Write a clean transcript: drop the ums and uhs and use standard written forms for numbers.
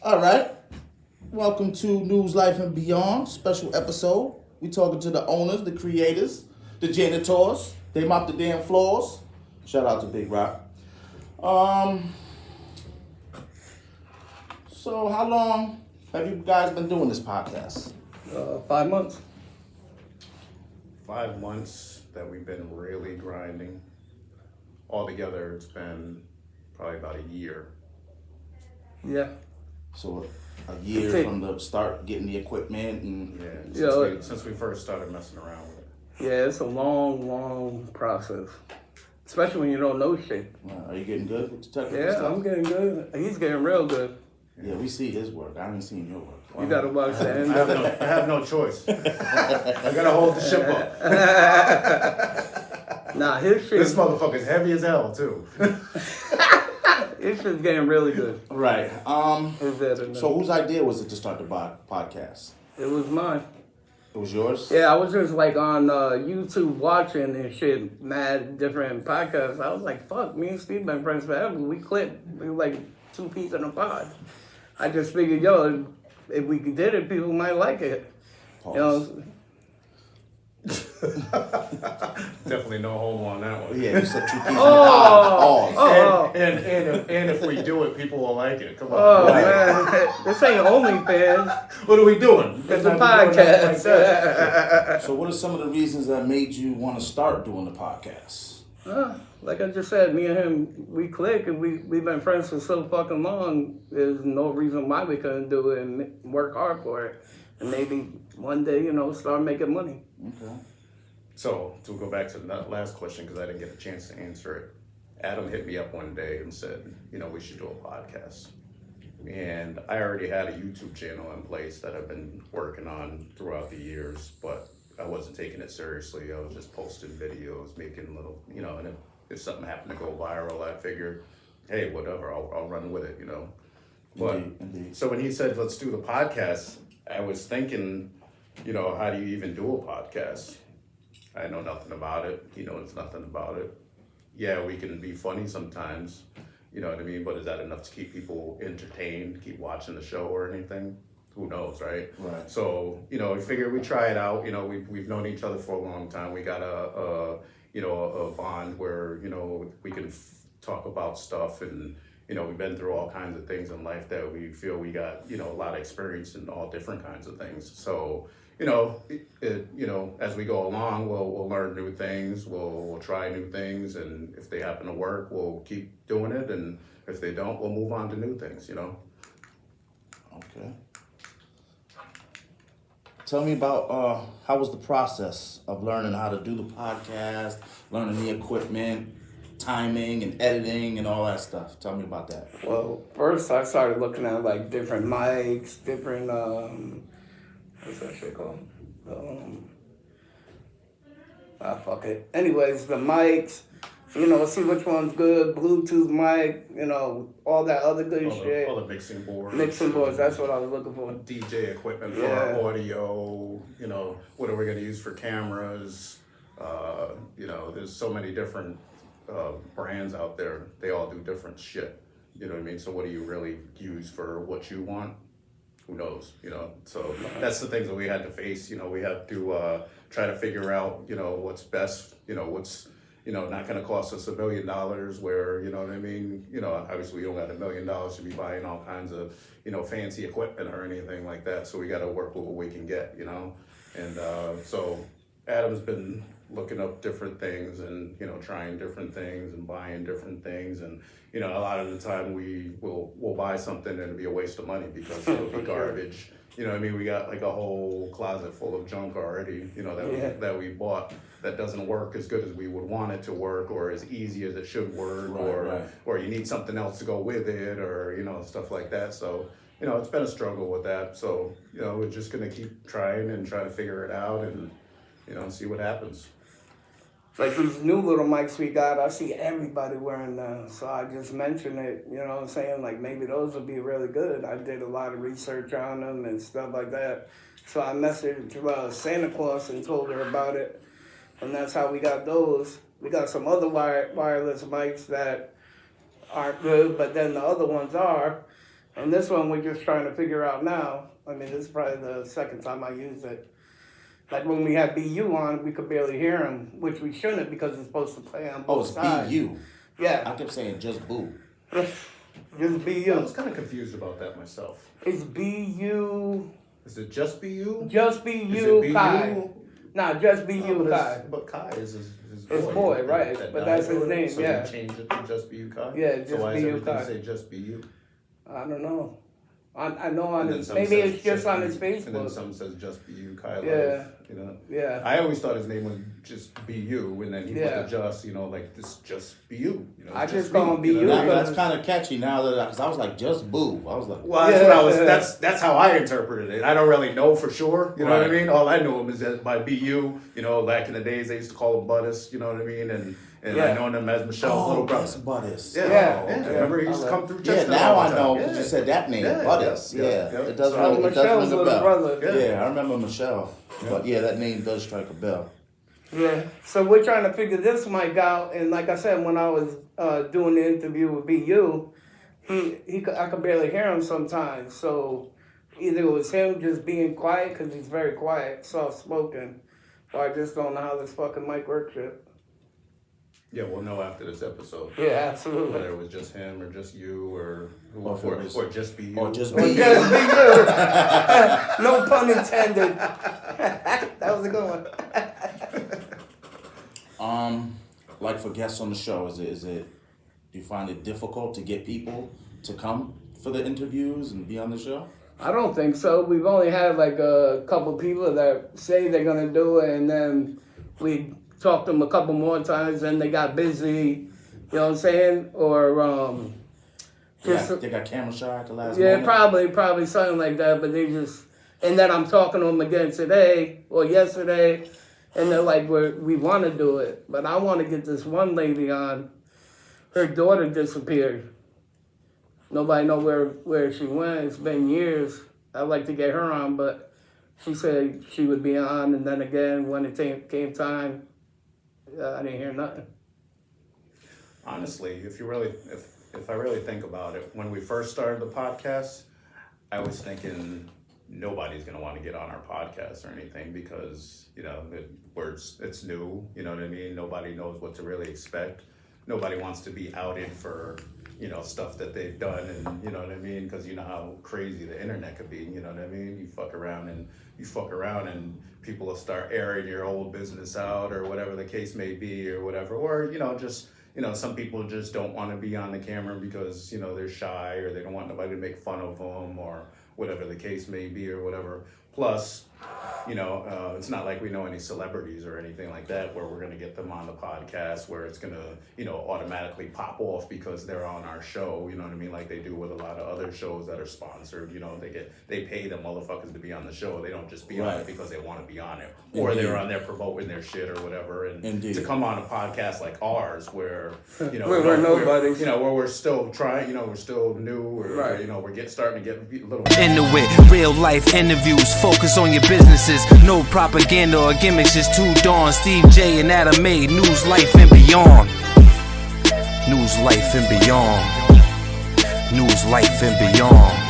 All right. Welcome to News, Life, and Beyond special episode. We talking to the owners, the creators, the janitors. They mop the damn floors. Shout out to Big Rock. Um. So, how long have you guys been doing this podcast? 5 months. 5 months that we've been really grinding. Altogether, it's been probably about a year. Yeah. So, a year Okay. from the start getting the equipment and. Yeah, since we first started messing around with it. Yeah, it's a long process. Especially when you don't know shit. Are you getting good with the technical Yeah, stuff? I'm getting good. He's getting real good. Yeah, we see his work. I haven't seen your work. You gotta watch the end I of it. have no choice. I gotta hold the ship up. Nah, his shit, This motherfucker's heavy as hell too. his shit's getting really good. Right. It's better than So, whose idea was it to start the podcast? it was mine. It was yours? Yeah, I was just like on YouTube watching and shit, mad different podcasts. I was like, fuck, me and Steve been friends forever. We clicked. We were like two peas in a pod. I just figured, yo, if we did it, people might like it. Pause. You know, Definitely no homo on that one. Yeah, you said two pieces in the pod. Pause. Oh. And if we do it, people will like it. Come on. oh Right. man, this ain't OnlyFans. What are we doing? It's a We're not doing nothing like podcast. that. So, what are some of the reasons that made you want to start doing the podcast? Like I just said, me and him, we click and we've been friends for so fucking long. There's no reason why we couldn't do it and work hard for it. And maybe one day, start making money. Okay. So, to go back to that last question, because I didn't get a chance to answer it, Adam hit me up one day and said, we should do a podcast. And I already had a YouTube channel in place that I've been working on throughout the years, but I wasn't taking it seriously. I was just posting videos, making little, and if something happened to go viral, I figured, hey, whatever, I'll run with it, But, Indeed. so when he said, let's do the podcast, I was thinking, how do you even do a podcast? I know nothing about it. He knows nothing about it. Yeah, we can be funny sometimes, you know what I mean? But is that enough to keep people entertained, keep watching the show or anything? Who knows, right? Right. So, we figured we'd try it out. We've known each other for a long time. We got a bond where, we can talk about stuff and, we've been through all kinds of things in life that we feel we got, a lot of experience in all different kinds of things. So, as we go along, we'll learn new things, we'll try new things, and if they happen to work, we'll keep doing it, and if they don't, we'll move on to new things, Okay. Tell me about how was the process of learning how to do the podcast, learning the equipment, timing and editing and all that stuff. Tell me about that. Well, first I started looking at like different mics, different what's that shit called? Fuck it. Anyways, the mics, see which one's good, Bluetooth mic, all that other good shit. All the mixing boards. Mixing boards, that's what I was looking for. DJ equipment for Yeah. our audio, what are we going to use for cameras? There's so many different brands out there. They all do different shit. You know what I mean? So what do you really use for what you want? Who knows? So that's the things that we had to face. We had to try to figure out, what's best, what's, not going to cost us $1 million where, you know what I mean? Obviously we don't got $1 million to be buying all kinds of, fancy equipment or anything like that. So we got to work with what we can get, And so Adam's been looking up different things and, trying different things and buying different things. And, a lot of the time we'll buy something and it'll be a waste of money because it'll be garbage. You know what I mean? We got like a whole closet full of junk already, that we bought that doesn't work as good as we would want it to work or as easy as it should work or you need something else to go with it or, stuff like that. So, it's been a struggle with that. So, we're just going to keep trying and try to figure it out and, see what happens. Like these new little mics we got, I see everybody wearing them. So I just mentioned it, like maybe those would be really good. I did a lot of research on them and stuff like that. So I messaged Santa Claus and told her about it. And that's how we got those. We got some other wireless mics that aren't good, but then the other ones are. And this one we're just trying to figure out now. I mean, this is probably the second time I use it. Like when we had BU on, we could barely hear him, which we shouldn't because it's supposed to play on both sides. BU. Yeah. I kept saying just boo. Just I BU. was kind of confused about that myself. It's BU. Is it just BU? Just BU Kai. Nah, just BU Kai. But Kai is his boy. His boy, right. But that's his name, so yeah. So change it to just BU Kai? Yeah, just so why BU does everything Kai. say just BU? I don't know. I know on And then his, some maybe says it's just on his And then Facebook. some says just BU Kai. Yeah. Life, you know? Yeah. I always thought his name was just BU, and then he Yeah. put the just, you know, like this just BU. You know, I just me, call him you know? BU. Now, that's kind of catchy now that because I was like just boo. I was like, Well, that's what I was. Yeah. That's how I interpreted it. I don't really know for sure. You know what I Right. mean? All I know him is that by BU. You know, back in the days they used to call him Buddhist. You know what I mean? And Yeah. I know him as Michelle's little brother. that's Buddhist. Yeah, Yeah. yeah. Okay. Remember, he used to come through. Yeah, Chestnut now all I the know time. because you said that name, Yeah, Buddhist. yeah, Yeah, yeah. it does So ring, it does Michelle's ring a little bell. brother. Yeah, I remember Michelle. But yeah, that name does strike a bell. Yeah. So we're trying to figure this mic out, and like I said, when I was doing the interview with BU, I could barely hear him sometimes. So either it was him just being quiet because he's very quiet, soft spoken, or I just don't know how this fucking mic works yet. Yeah, we'll know after this episode. Yeah, absolutely. Whether it was just him or just you or Or if it was- or just BU. Or just Or be just BU. No pun intended. That was a good one. like for guests on the show, is it do you find it difficult to get people to come for the interviews and be on the show? I don't think so. We've only had like a couple people that say they're gonna do it, and then we talked to them a couple more times, and they got busy. You know what I'm saying? Or They got camera shy at the last yeah, moment. probably something like that. But they just, and then I'm talking to them again today or yesterday, and they're like, we want to do it, but I want to get this one lady on. Her daughter disappeared. Nobody know where she went. It's been years. I'd like to get her on, but she said she would be on, and then again, when it came time, I didn't hear nothing. Honestly, if I really think about it, when we first started the podcast, I was thinking nobody's gonna want to get on our podcast or anything because it's new. You know what I mean? Nobody knows what to really expect. Nobody wants to be outed for stuff that they've done, and you know what I mean, because you know how crazy the internet could be. You know what I mean? You fuck around and people will start airing your old business out or whatever the case may be or whatever, or some people just don't want to be on the camera because they're shy or they don't want nobody to make fun of them or whatever the case may be or whatever. Plus, it's not like we know any celebrities or anything like that where we're going to get them on the podcast where it's going to, automatically pop off because they're on our show, you know what I mean? Like they do with a lot of other shows that are sponsored, they pay them motherfuckers to be on the show. They don't just be on it because they want to be on it. Or Indeed. they're on there promoting their shit or whatever. And Indeed. to come on a podcast like ours where, We're nobodies. where we're still trying, we're still new or, Right. we're starting to get a little Inuit, real life interviews, focus on your businesses. No propaganda or gimmicks, just two dawns. Steve J and Adam A, News Life and Beyond. News Life and Beyond. News Life and Beyond.